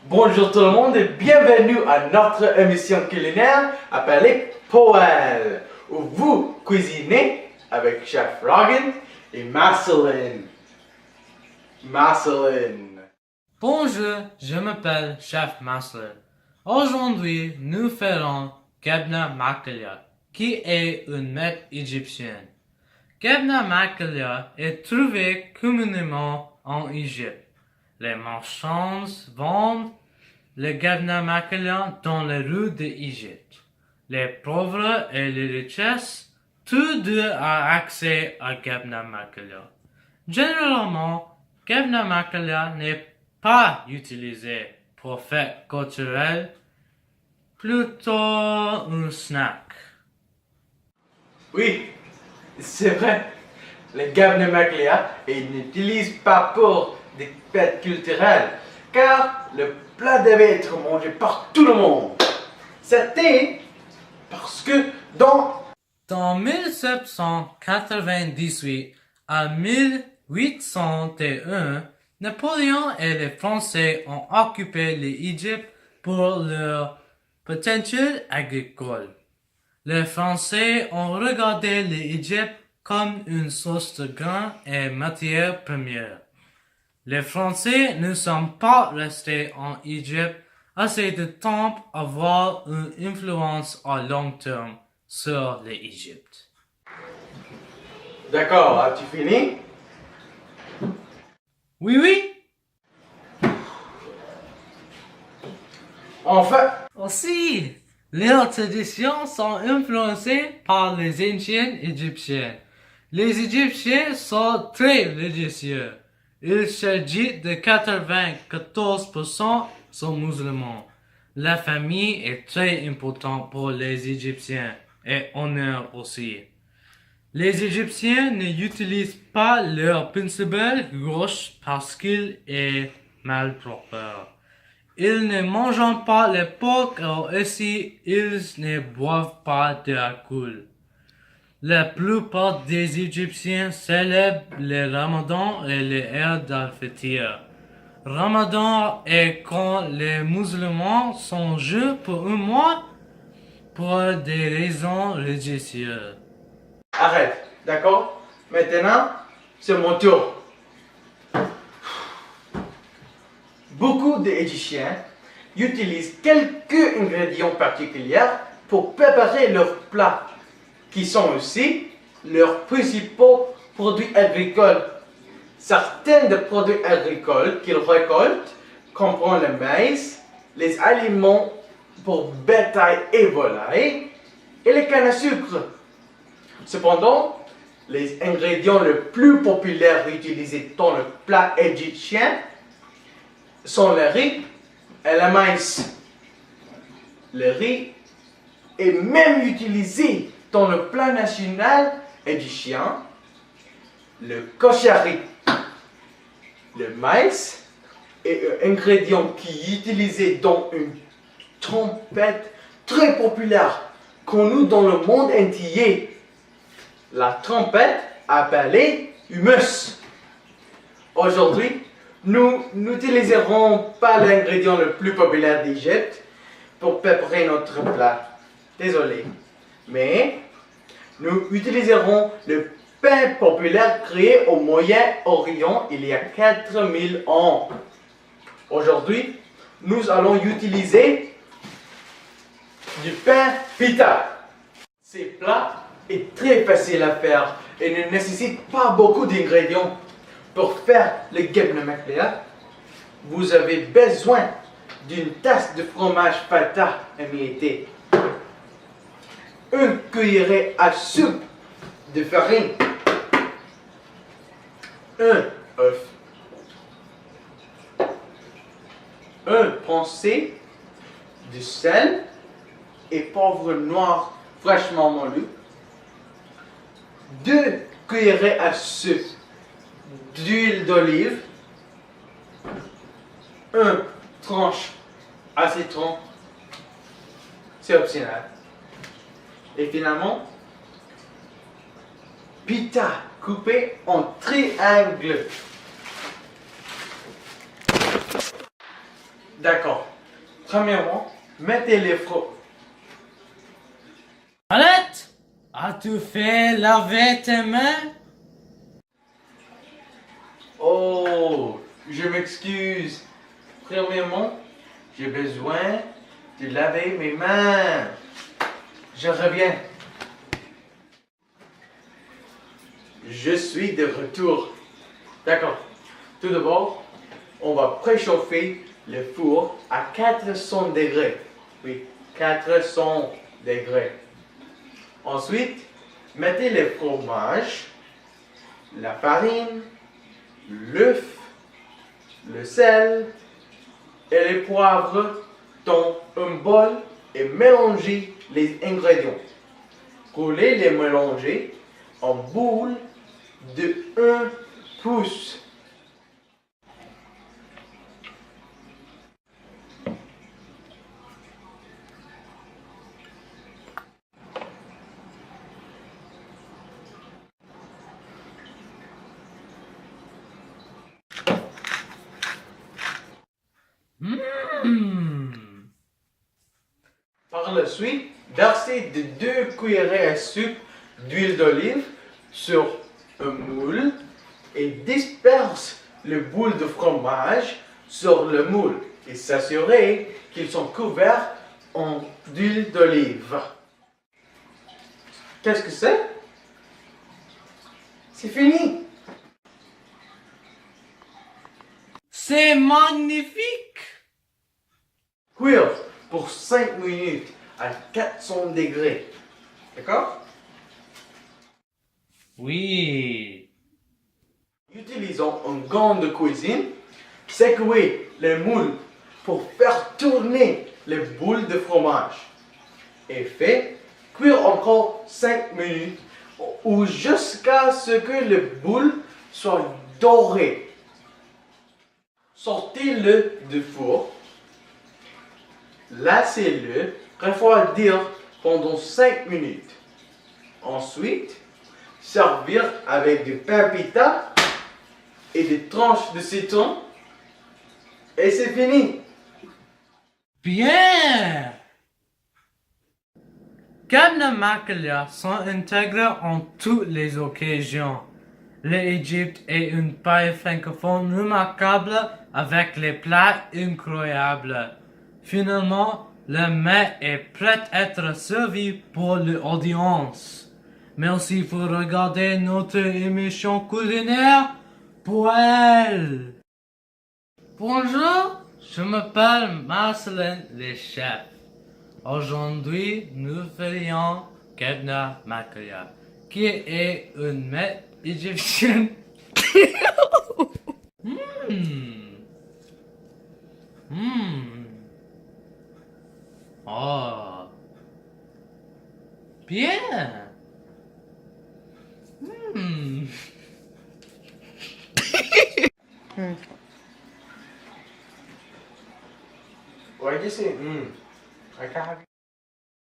Bonjour tout le monde et bienvenue à notre émission culinaire appelée Poêle, où vous cuisinez avec Chef Rogan et Marceline. Bonjour, je m'appelle Chef Marceline. Aujourd'hui, nous ferons Gebna Makalia, qui est une mette égyptienne. Gebna Makalia est trouvée communément en Égypte. Les marchands vendent le Gebna Makalia dans les rues d'Égypte. Les pauvres et les richesses, tous deux ont accès à Gebna Makalia. Généralement, Gebna Makalia n'est pas utilisé pour fêtes culturelles, plutôt un snack. Oui, c'est vrai. Le Gebna Makalia n'utilise pas pour des fêtes culturelles, car le plat devait être mangé par tout le monde. C'était parce que dans 1798 à 1801, Napoléon et les Français ont occupé l'Égypte pour leur potentiel agricole. Les Français ont regardé l'Égypte comme une source de grains et matières premières. Les Français ne sont pas restés en Égypte assez de temps pour avoir une influence à long terme sur l'Égypte. D'accord, as-tu fini? Oui. Enfin, Aussi, leurs traditions sont influencées par les anciens Égyptiens. Les Égyptiens sont très religieux. Il s'agit de 94% sont musulmans. La famille est très importante pour les Égyptiens et honneur aussi. Les Égyptiens n'utilisent pas leur principale roche parce qu'il est malpropre. Ils ne mangent pas le porc et aussi ils ne boivent pas d'alcool. La plupart des Égyptiens célèbrent le Ramadan et le Eid al-Fitr. Ramadan est quand les musulmans sont jeûnent pour un mois pour des raisons religieuses. arrête, d'accord? Maintenant, c'est mon tour. Beaucoup d'Égyptiens utilisent quelques ingrédients particuliers pour préparer leurs plats, qui sont aussi leurs principaux produits agricoles. Certains des produits agricoles qu'ils récoltent comprennent le maïs, les aliments pour bétail et volailles et les cannes à sucre. Cependant, les ingrédients les plus populaires utilisés dans le plat égyptien sont le riz et le maïs. Le riz est même utilisé dans le plat national égyptien, le koshari. Le maïs est un ingrédient qui est utilisé dans une trompette très populaire, connue dans le monde entier. La trompette appelée humus. Aujourd'hui, nous n'utiliserons pas l'ingrédient le plus populaire d'Égypte pour préparer notre plat. Désolé. Mais nous utiliserons le pain populaire créé au Moyen-Orient il y a 4000 ans. Aujourd'hui, nous allons utiliser du pain pita. Ce plat est très facile à faire et ne nécessite pas beaucoup d'ingrédients. Pour faire le Gebna Makalia, vous avez besoin d'une tasse de fromage feta émietté, une cuillerée à soupe de farine, un œuf, un pincé de sel et poivre noir fraîchement moulu, 2 cuillerées à soupe d'huile d'olive, 1 tranche à citron, c'est optionnel. Et finalement, pita coupé en triangles. D'accord. Premièrement, mettez les fromages. Arrête! As-tu fait laver tes mains? Oh, je m'excuse. Premièrement, j'ai besoin de laver mes mains. Je reviens. Je suis de retour. D'accord. Tout d'abord, on va préchauffer le four à 400 degrés. Oui, 400 degrés. Ensuite, mettez le fromage, la farine, l'œuf, le sel et les poivres dans un bol et mélangez les ingrédients. Roulez les mélanger en boule de 1 pouce. Par la suite, versez de 2 cuillerées à soupe d'huile d'olive sur un moule et disperse le boule de fromage sur le moule et s'assurer qu'ils sont couverts en d'huile d'olive. Qu'est-ce que c'est? C'est fini! C'est magnifique! Cuire pour 5 minutes à 400 degrés. D'accord? Oui. Utilisons un gant de cuisine, secouez le moule pour faire tourner les boules de fromage. Et fait cuire encore 5 minutes ou jusqu'à ce que le boule soit doré. Sortez-le du four, laissez-le refroidir pendant 5 minutes. Ensuite, servir avec du pain pita et des tranches de citron. Et c'est fini. Bien! Cabna Maklia sont intégrés en toutes les occasions. L'Égypte est un pays francophone remarquable avec les plats incroyables. Finalement, le mets est prêt à être servi pour l'audience. Merci pour regarder notre émission culinaire pour elle. Bonjour, je m'appelle Marcelin le chef. Aujourd'hui, nous ferions Kebna Maklia, qui est une mets égyptienne. Oh. Bien. Ouais, c'est.